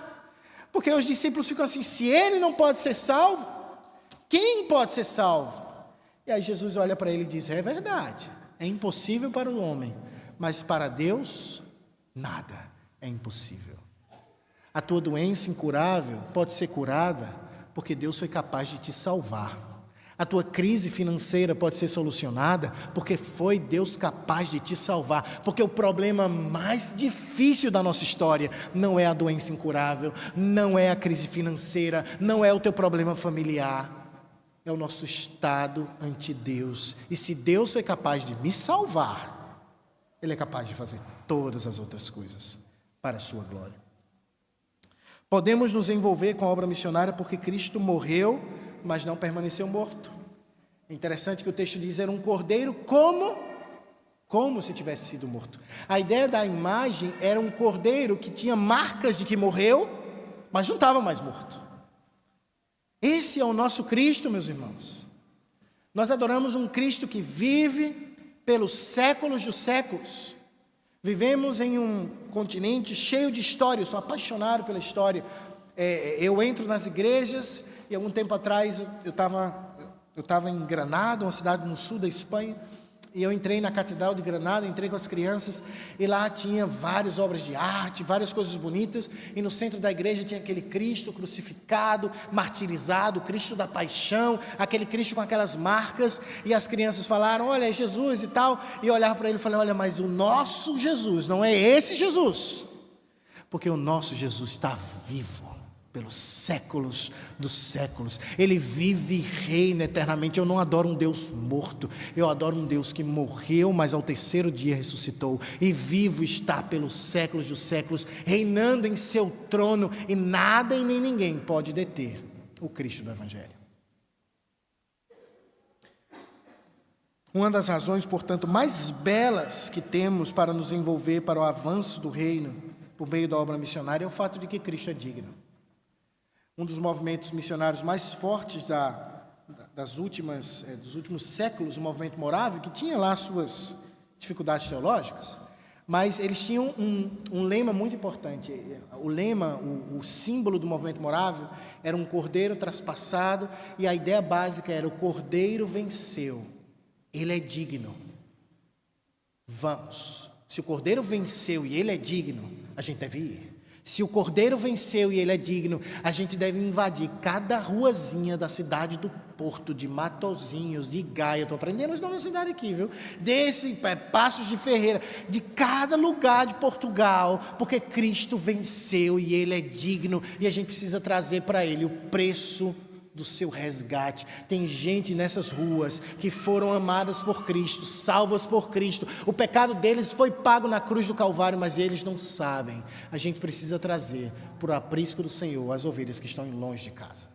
porque os discípulos ficam assim: se ele não pode ser salvo, quem pode ser salvo? E aí Jesus olha para ele e diz: é verdade, é impossível para o homem, mas para Deus nada é impossível. A tua doença incurável pode ser curada porque Deus foi capaz de te salvar. A tua crise financeira pode ser solucionada porque foi Deus capaz de te salvar. Porque o problema mais difícil da nossa história não é a doença incurável, não é a crise financeira, não é o teu problema familiar, é o nosso estado ante Deus. E se Deus foi capaz de me salvar, Ele é capaz de fazer todas as outras coisas para a sua glória. Podemos nos envolver com a obra missionária porque Cristo morreu, mas não permaneceu morto. É interessante que o texto diz: era um cordeiro como se tivesse sido morto. A ideia da imagem era um cordeiro que tinha marcas de que morreu, mas não estava mais morto. Esse é o nosso Cristo, meus irmãos. Nós adoramos um Cristo que vive pelos séculos dos séculos. Vivemos em um continente cheio de história. Eu sou apaixonado pela história. Eu entro nas igrejas, e algum tempo atrás eu estava em Granada, uma cidade no sul da Espanha, e eu entrei na Catedral de Granada, entrei com as crianças, e lá tinha várias obras de arte, várias coisas bonitas, e no centro da igreja tinha aquele Cristo crucificado, martirizado, o Cristo da paixão, aquele Cristo com aquelas marcas, e as crianças falaram: olha, é Jesus e tal, e eu olhava para ele e falei: olha, mas o nosso Jesus não é esse Jesus, porque o nosso Jesus está vivo pelos séculos dos séculos. Ele vive e reina eternamente. Eu não adoro um Deus morto, eu adoro um Deus que morreu, mas ao terceiro dia ressuscitou, e vivo está pelos séculos dos séculos, reinando em seu trono, e nada e nem ninguém pode deter o Cristo do Evangelho. Uma das razões, portanto, mais belas que temos para nos envolver para o avanço do reino por meio da obra missionária é o fato de que Cristo é digno. Um dos movimentos missionários mais fortes dos últimos séculos, o movimento morável, que tinha lá suas dificuldades teológicas, mas eles tinham um lema muito importante. O lema, o símbolo do movimento morável era um cordeiro traspassado, e a ideia básica era: o cordeiro venceu, ele é digno. Vamos, se o cordeiro venceu e ele é digno, a gente deve ir. Se o Cordeiro venceu e ele é digno, a gente deve invadir cada ruazinha da cidade do Porto, de Matozinhos, de Gaia. Estou aprendendo os nomes da cidade aqui, viu? Passos de Ferreira, de cada lugar de Portugal, porque Cristo venceu e ele é digno, e a gente precisa trazer para ele o preço do seu resgate. Tem gente nessas ruas que foram amadas por Cristo, salvas por Cristo. O pecado deles foi pago na cruz do Calvário, mas eles não sabem. A gente precisa trazer por aprisco do Senhor as ovelhas que estão longe de casa.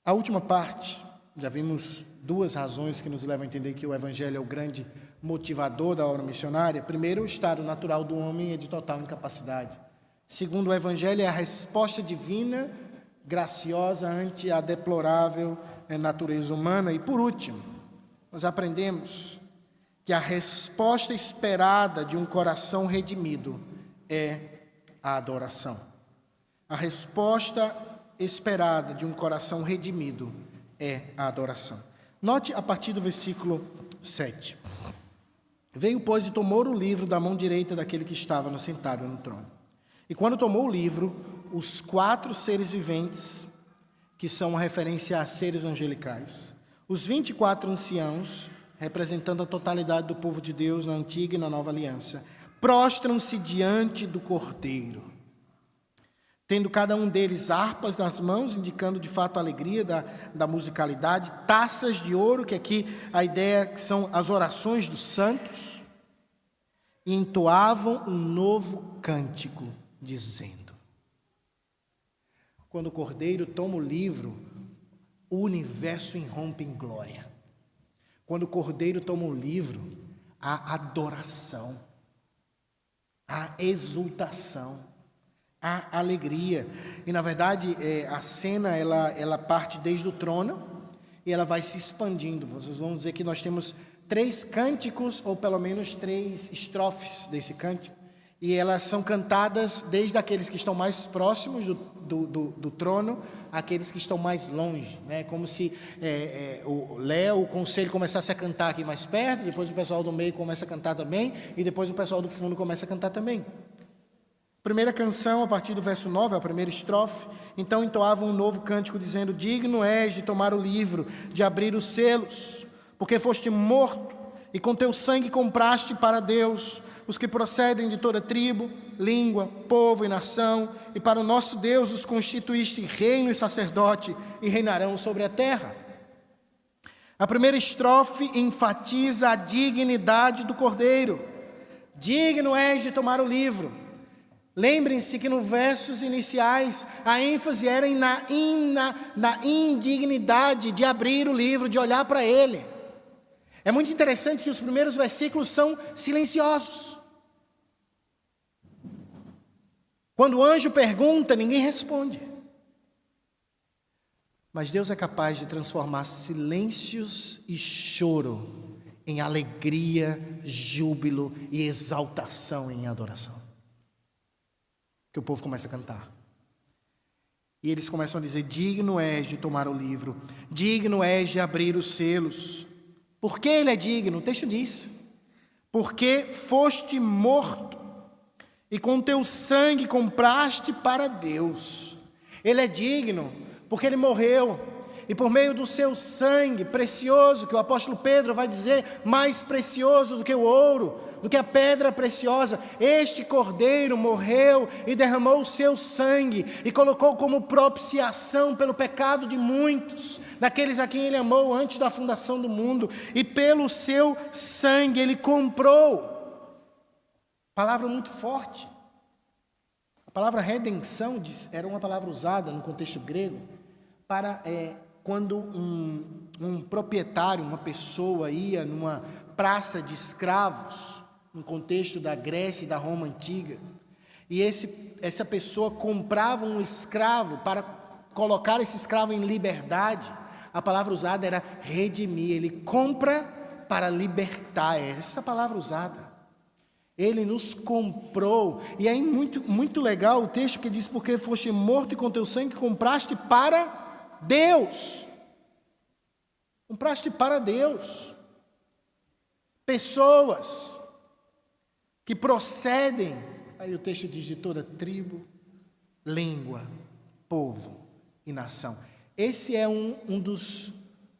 A última parte, já vimos duas razões que nos levam a entender que o Evangelho é o grande motivador da obra missionária. Primeiro, o estado natural do homem é de total incapacidade. Segundo, o Evangelho é a resposta divina, graciosa ante a deplorável natureza humana. E por último, nós aprendemos que a resposta esperada de um coração redimido é a adoração. A resposta esperada de um coração redimido é a adoração. Note a partir do versículo 7. Veio, pois, e tomou o livro da mão direita daquele que estava sentado no trono. E quando tomou o livro, os 4 seres viventes, que são uma referência a seres angelicais, os 24 anciãos, representando a totalidade do povo de Deus na antiga e na nova aliança, prostram-se diante do Cordeiro, tendo cada um deles harpas nas mãos, indicando de fato a alegria da musicalidade, taças de ouro, que aqui a ideia que são as orações dos santos, e entoavam um novo cântico, dizendo. Quando o Cordeiro toma o livro, o universo irrompe em glória. Quando o Cordeiro toma o livro, há adoração, há exultação, há alegria. E na verdade a cena ela parte desde o trono e ela vai se expandindo. Vocês vão dizer que nós temos 3 cânticos, ou pelo menos 3 estrofes desse cântico. E elas são cantadas desde aqueles que estão mais próximos do trono, àqueles que estão mais longe, né? Como se o conselho começasse a cantar aqui mais perto, depois o pessoal do meio começa a cantar também, e depois o pessoal do fundo começa a cantar também. Primeira canção, a partir do verso 9, a primeira estrofe. Então entoavam um novo cântico, dizendo: digno és de tomar o livro, de abrir os selos, porque foste morto, e com teu sangue compraste para Deus os que procedem de toda tribo, língua, povo e nação, e para o nosso Deus os constituíste reino e sacerdote, e reinarão sobre a terra. A primeira estrofe enfatiza a dignidade do Cordeiro. Digno és de tomar o livro. Lembrem-se que nos versos iniciais a ênfase era na indignidade de abrir o livro, de olhar para ele. É muito interessante que os primeiros versículos são silenciosos. Quando o anjo pergunta, ninguém responde. Mas Deus é capaz de transformar silêncios e choro em alegria, júbilo e exaltação em adoração. Que o povo começa a cantar. E eles começam a dizer: digno és de tomar o livro, digno és de abrir os selos. Por que ele é digno? O texto diz: porque foste morto, e com teu sangue compraste para Deus. Ele é digno, porque ele morreu, e por meio do seu sangue precioso, que o apóstolo Pedro vai dizer, mais precioso do que o ouro, do que a pedra preciosa, este Cordeiro morreu e derramou o seu sangue, e colocou como propiciação pelo pecado de muitos, daqueles a quem ele amou antes da fundação do mundo, e pelo seu sangue ele comprou. Palavra muito forte. A palavra redenção era uma palavra usada no contexto grego para quando um proprietário, uma pessoa ia numa praça de escravos, no contexto da Grécia e da Roma antiga, e essa pessoa comprava um escravo para colocar esse escravo em liberdade. A palavra usada era redimir. Ele compra para libertar. É essa palavra usada. Ele nos comprou. E é muito, muito legal o texto que diz: porque foste morto e com teu sangue compraste para Deus. Compraste para Deus. Pessoas que procedem, aí o texto diz, de toda tribo, língua, povo e nação. Esse é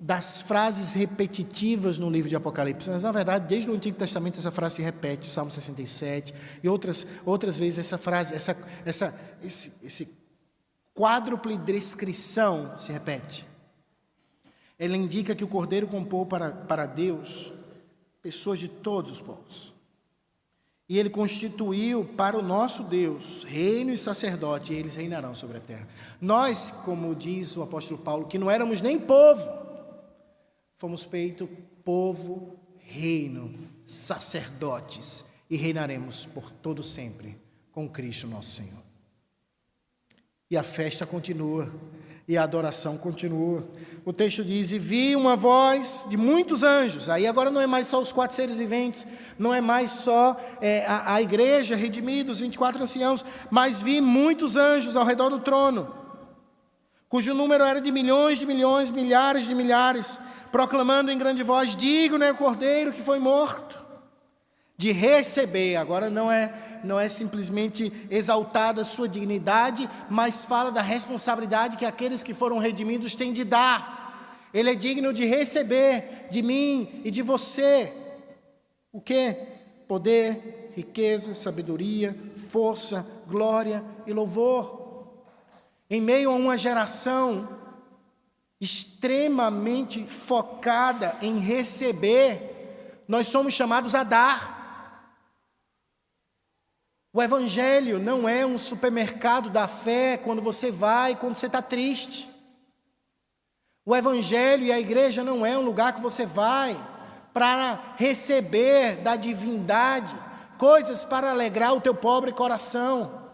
das frases repetitivas no livro de Apocalipse, mas na verdade desde o Antigo Testamento essa frase se repete, Salmo 67 e outras vezes essa frase, esse quádruple descrição se repete. Ela indica que o Cordeiro comprou para Deus pessoas de todos os povos, e Ele constituiu para o nosso Deus reino e sacerdote, e eles reinarão sobre a terra. Nós, como diz o apóstolo Paulo, que não éramos nem povo, fomos feitos povo, reino, sacerdotes, e reinaremos por todo sempre com Cristo nosso Senhor. E a festa continua, e a adoração continua. O texto diz, e vi uma voz de muitos anjos. Aí agora não é mais só os 4 seres viventes, não é mais só a igreja redimida, os 24 anciãos, mas vi muitos anjos ao redor do trono, cujo número era de milhões, milhares de milhares, proclamando em grande voz, digno é o Cordeiro que foi morto, de receber. Agora não é simplesmente exaltada a sua dignidade, mas fala da responsabilidade que aqueles que foram redimidos têm de dar. Ele é digno de receber de mim e de você. O quê? Poder, riqueza, sabedoria, força, glória e louvor. Em meio a uma geração extremamente focada em receber, nós somos chamados a dar. O Evangelho não é um supermercado da fé quando você está triste. O Evangelho e a igreja não é um lugar que você vai para receber da divindade coisas para alegrar o teu pobre coração.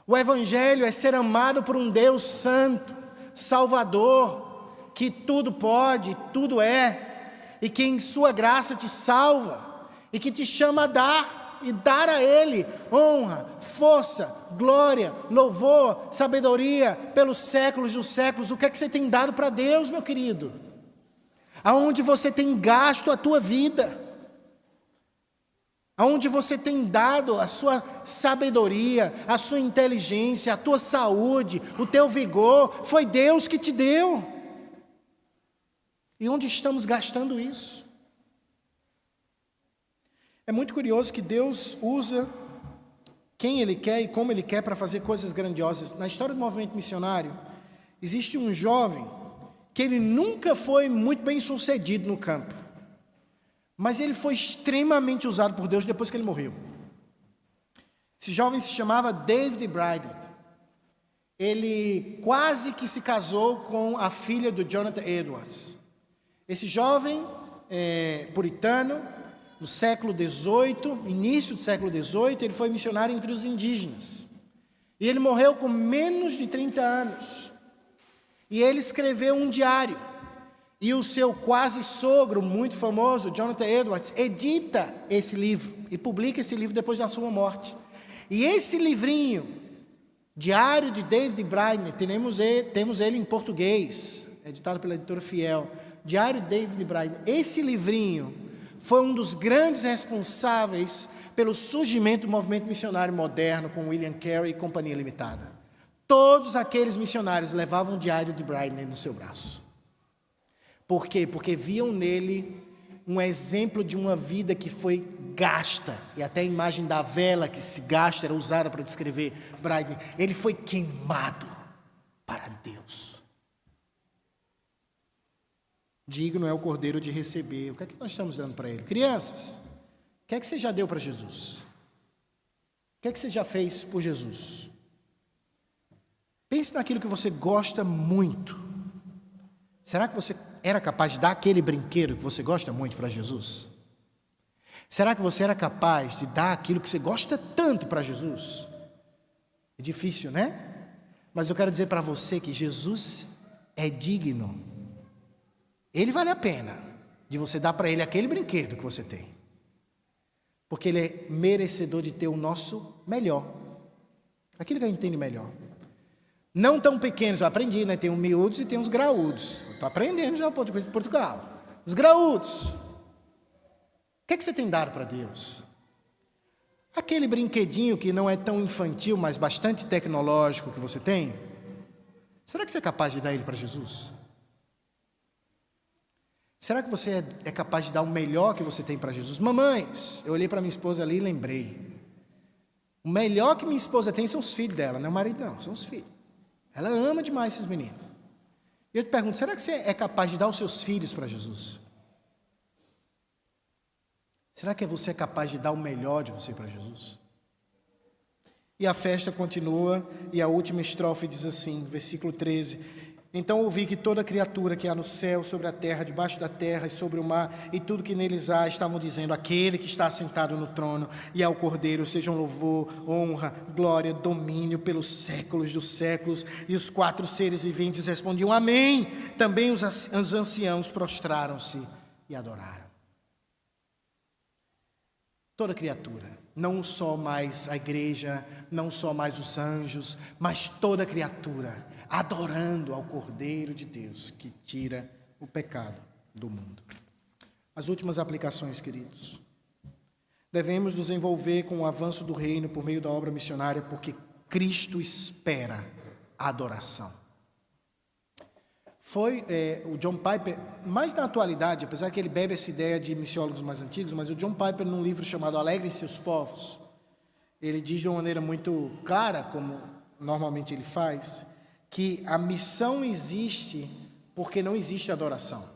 O Evangelho é ser amado por um Deus santo, Salvador, que tudo pode, tudo é, e que em sua graça te salva, e que te chama a dar, e dar a Ele honra, força, glória, louvor, sabedoria, pelos séculos dos séculos. O que é que você tem dado para Deus, meu querido? Aonde você tem gasto a tua vida? Aonde você tem dado a sua sabedoria, a sua inteligência, a tua saúde, o teu vigor? Foi Deus que te deu. E onde estamos gastando isso? É muito curioso que Deus usa quem Ele quer e como Ele quer para fazer coisas grandiosas. Na história do movimento missionário, existe um jovem que ele nunca foi muito bem sucedido no campo, mas ele foi extremamente usado por Deus depois que ele morreu. Esse jovem se chamava David Brainerd. Ele quase que se casou com a filha do Jonathan Edwards. Esse jovem puritano, no século XVIII, início do século XVIII, ele foi missionário entre os indígenas. E ele morreu com menos de 30 anos. E ele escreveu um diário. E o seu quase sogro, muito famoso, Jonathan Edwards, edita esse livro e publica esse livro depois da sua morte. E esse livrinho, Diário de David Brainerd, temos ele em português, editado pela editora Fiel. Diário de David Brainerd. Esse livrinho foi um dos grandes responsáveis pelo surgimento do movimento missionário moderno com William Carey e Companhia Limitada. Todos aqueles missionários levavam o Diário de Brainerd no seu braço. Por quê? Porque viam nele um exemplo de uma vida que foi gasta, e até a imagem da vela que se gasta era usada para descrever Brainerd. Ele foi queimado para Deus. Digno é o Cordeiro de receber. O que é que nós estamos dando para Ele? Crianças, o que é que você já deu para Jesus? O que é que você já fez por Jesus? Pense naquilo que você gosta muito. Será que você era capaz de dar aquele brinquedo que você gosta muito para Jesus? Será que você era capaz de dar aquilo que você gosta tanto para Jesus? É difícil, né? Mas eu quero dizer para você que Jesus é digno. Ele vale a pena de você dar para Ele aquele brinquedo que você tem. Porque Ele é merecedor de ter o nosso melhor. Aquilo que a gente tem de melhor. Não tão pequenos, eu aprendi, né? Tem os miúdos e tem os graúdos. Estou aprendendo já de Portugal. Os graúdos. O que é que você tem dado para Deus? Aquele brinquedinho que não é tão infantil, mas bastante tecnológico que você tem, será que você é capaz de dar ele para Jesus? Será que você é capaz de dar o melhor que você tem para Jesus? Mamães, eu olhei para minha esposa ali e lembrei. O melhor que minha esposa tem são os filhos dela, não é o marido não, são os filhos. Ela ama demais esses meninos. E eu te pergunto, será que você é capaz de dar os seus filhos para Jesus? Será que você é capaz de dar o melhor de você para Jesus? E a festa continua, e a última estrofe diz assim, versículo 13: Então ouvi que toda criatura que há no céu, sobre a terra, debaixo da terra e sobre o mar, e tudo que neles há, estavam dizendo: aquele que está assentado no trono e ao Cordeiro sejam louvor, honra, glória, domínio pelos séculos dos séculos. E os 4 seres viventes respondiam: amém. Também os anciãos prostraram-se e adoraram. Toda criatura, não só mais a igreja, não só mais os anjos, mas toda criatura, adorando ao Cordeiro de Deus, que tira o pecado do mundo. As últimas aplicações, queridos. Devemos nos envolver com o avanço do reino por meio da obra missionária, porque Cristo espera a adoração. Foi o John Piper, mais na atualidade, apesar que ele bebe essa ideia de missiólogos mais antigos, mas o John Piper, num livro chamado Alegrem-se os Povos, ele diz de uma maneira muito clara, como normalmente ele faz, que a missão existe porque não existe adoração.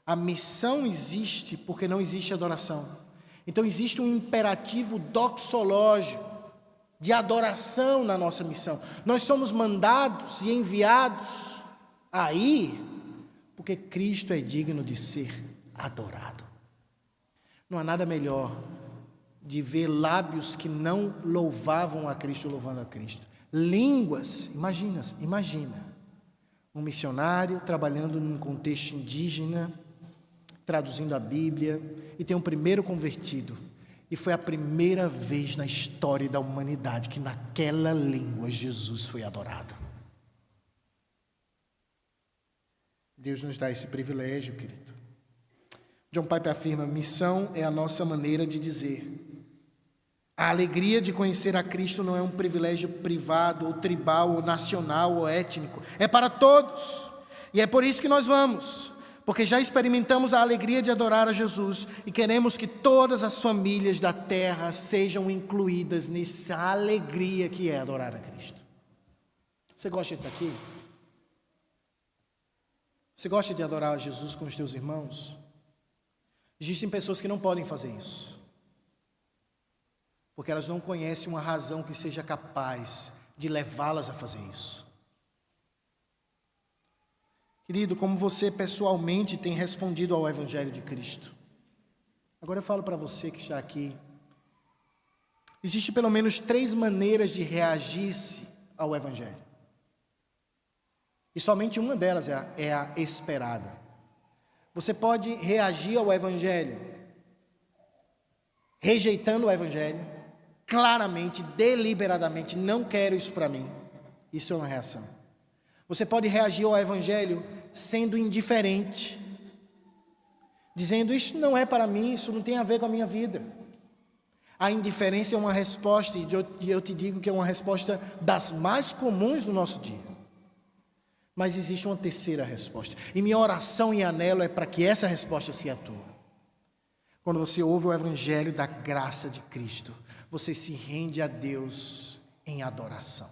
A missão existe porque não existe adoração. Então existe um imperativo doxológico de adoração na nossa missão. Nós somos mandados e enviados aí porque Cristo é digno de ser adorado. Não há nada melhor de ver lábios que não louvavam a Cristo louvando a Cristo. Línguas, imagina, um missionário trabalhando num contexto indígena, traduzindo a Bíblia, e tem um primeiro convertido, e foi a primeira vez na história da humanidade que naquela língua Jesus foi adorado. Deus nos dá esse privilégio, querido. John Piper afirma: missão é a nossa maneira de dizer: a alegria de conhecer a Cristo não é um privilégio privado, ou tribal, ou nacional, ou étnico. É para todos. E é por isso que nós vamos. Porque já experimentamos a alegria de adorar a Jesus. E queremos que todas as famílias da terra sejam incluídas nessa alegria que é adorar a Cristo. Você gosta de estar aqui? Você gosta de adorar a Jesus com os teus irmãos? Existem pessoas que não podem fazer isso, porque elas não conhecem uma razão que seja capaz de levá-las a fazer isso. Querido, como você pessoalmente tem respondido ao Evangelho de Cristo? Agora eu falo para você que está aqui. Existem pelo menos 3 maneiras de reagir-se ao Evangelho. E somente uma delas é a esperada. Você pode reagir ao Evangelho rejeitando o Evangelho, claramente, deliberadamente: não quero isso para mim. Isso é uma reação. Você pode reagir ao Evangelho sendo indiferente, dizendo: isso não é para mim, isso não tem a ver com a minha vida. A indiferença é uma resposta, e eu te digo que é uma resposta das mais comuns do nosso dia. Mas existe uma terceira resposta, e minha oração e anelo é para que essa resposta se atue. Quando você ouve o Evangelho da graça de Cristo, você se rende a Deus em adoração.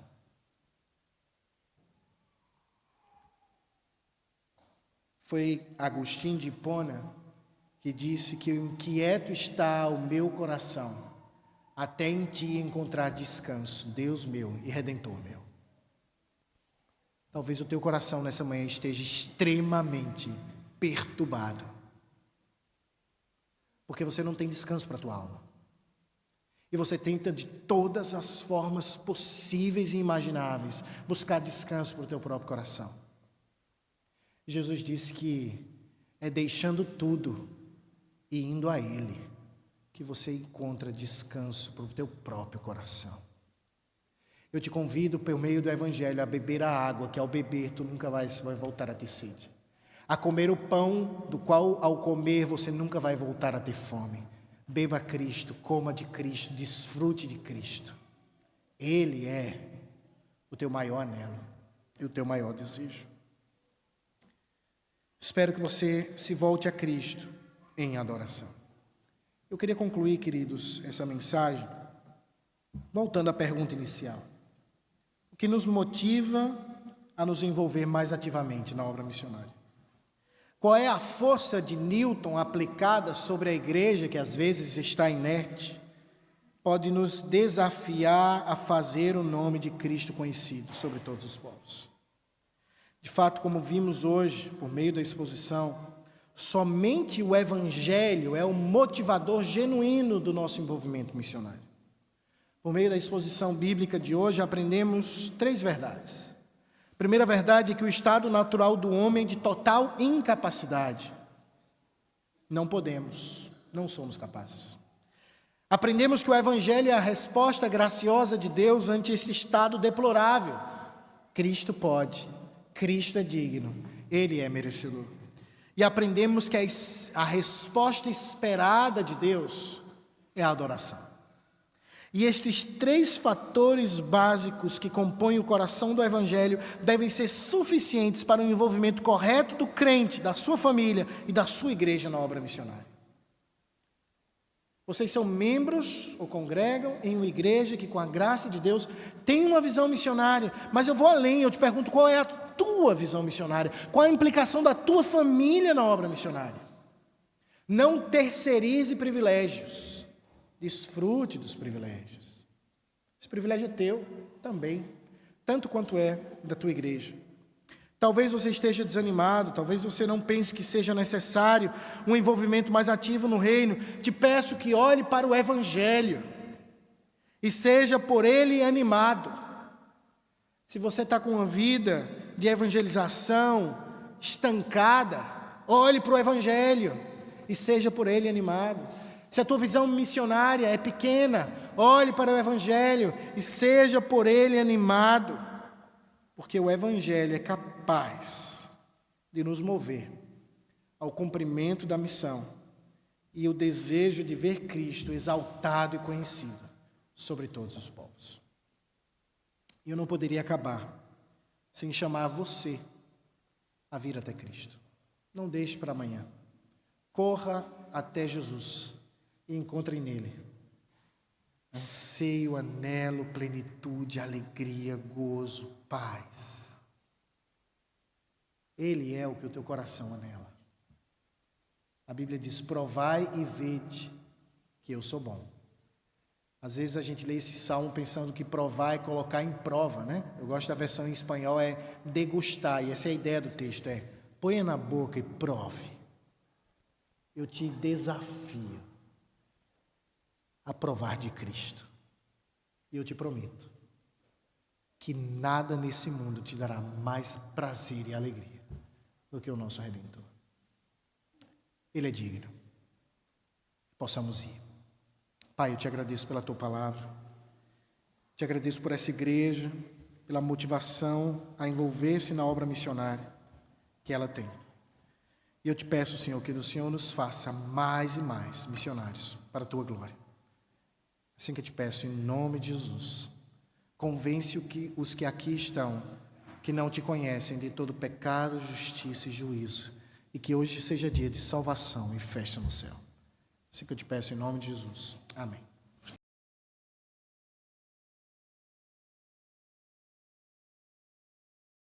Foi Agostinho de Hipona que disse que inquieto está o meu coração, até em ti encontrar descanso, Deus meu e Redentor meu. Talvez o teu coração nessa manhã esteja extremamente perturbado, porque você não tem descanso para a tua alma. E você tenta de todas as formas possíveis e imagináveis buscar descanso para o teu próprio coração. Jesus disse que é deixando tudo e indo a Ele que você encontra descanso para o teu próprio coração. Eu te convido, por meio do Evangelho, a beber a água, que ao beber tu nunca vai voltar a ter sede. A comer o pão, do qual ao comer você nunca vai voltar a ter fome. Beba Cristo, coma de Cristo, desfrute de Cristo. Ele é o teu maior anelo e o teu maior desejo. Espero que você se volte a Cristo em adoração. Eu queria concluir, queridos, essa mensagem voltando à pergunta inicial. O que nos motiva a nos envolver mais ativamente na obra missionária? Qual é a força de Newton aplicada sobre a igreja, que às vezes está inerte, pode nos desafiar a fazer o nome de Cristo conhecido sobre todos os povos? De fato, como vimos hoje, por meio da exposição, somente o Evangelho é o motivador genuíno do nosso envolvimento missionário. Por meio da exposição bíblica de hoje, aprendemos 3 verdades. A primeira verdade é que o estado natural do homem é de total incapacidade. Não podemos, não somos capazes. Aprendemos que o Evangelho é a resposta graciosa de Deus ante esse estado deplorável. Cristo pode, Cristo é digno, Ele é merecedor. E aprendemos que a resposta esperada de Deus é a adoração. E estes 3 fatores básicos que compõem o coração do Evangelho devem ser suficientes para o envolvimento correto do crente, da sua família e da sua igreja na obra missionária. Vocês são membros ou congregam em uma igreja que, com a graça de Deus, tem uma visão missionária. Mas eu vou além, eu te pergunto, qual é a tua visão missionária? Qual a implicação da tua família na obra missionária? Não terceirize privilégios. Desfrute dos privilégios. Esse privilégio é teu também, tanto quanto é da tua igreja. Talvez você esteja desanimado, talvez você não pense que seja necessário um envolvimento mais ativo no reino. Te peço que olhe para o Evangelho e seja por ele animado. Se você está com uma vida de evangelização estancada, olhe para o Evangelho e seja por ele animado. Se a tua visão missionária é pequena, olhe para o Evangelho e seja por ele animado, porque o Evangelho é capaz de nos mover ao cumprimento da missão e o desejo de ver Cristo exaltado e conhecido sobre todos os povos. E eu não poderia acabar sem chamar você a vir até Cristo. Não deixe para amanhã. Corra até Jesus e encontre nele anseio, anelo, plenitude, alegria, gozo, paz. Ele é o que o teu coração anela. A Bíblia diz: provai e vede que eu sou bom. Às vezes a gente lê esse salmo pensando que provar é colocar em prova, né? Eu gosto da versão em espanhol, é degustar, e essa é a ideia do texto, é ponha na boca e prove. Eu te desafio a provar de Cristo. E eu te prometo que nada nesse mundo te dará mais prazer e alegria do que o nosso Redentor. Ele é digno. Possamos ir. Pai, eu te agradeço pela tua palavra. Te agradeço por essa igreja, pela motivação a envolver-se na obra missionária que ela tem. E eu te peço, Senhor, que o Senhor nos faça mais e mais missionários para a tua glória. Assim que eu te peço, em nome de Jesus, convence os que aqui estão, que não te conhecem, de todo pecado, justiça e juízo, e que hoje seja dia de salvação e festa no céu. Assim que eu te peço, em nome de Jesus. Amém.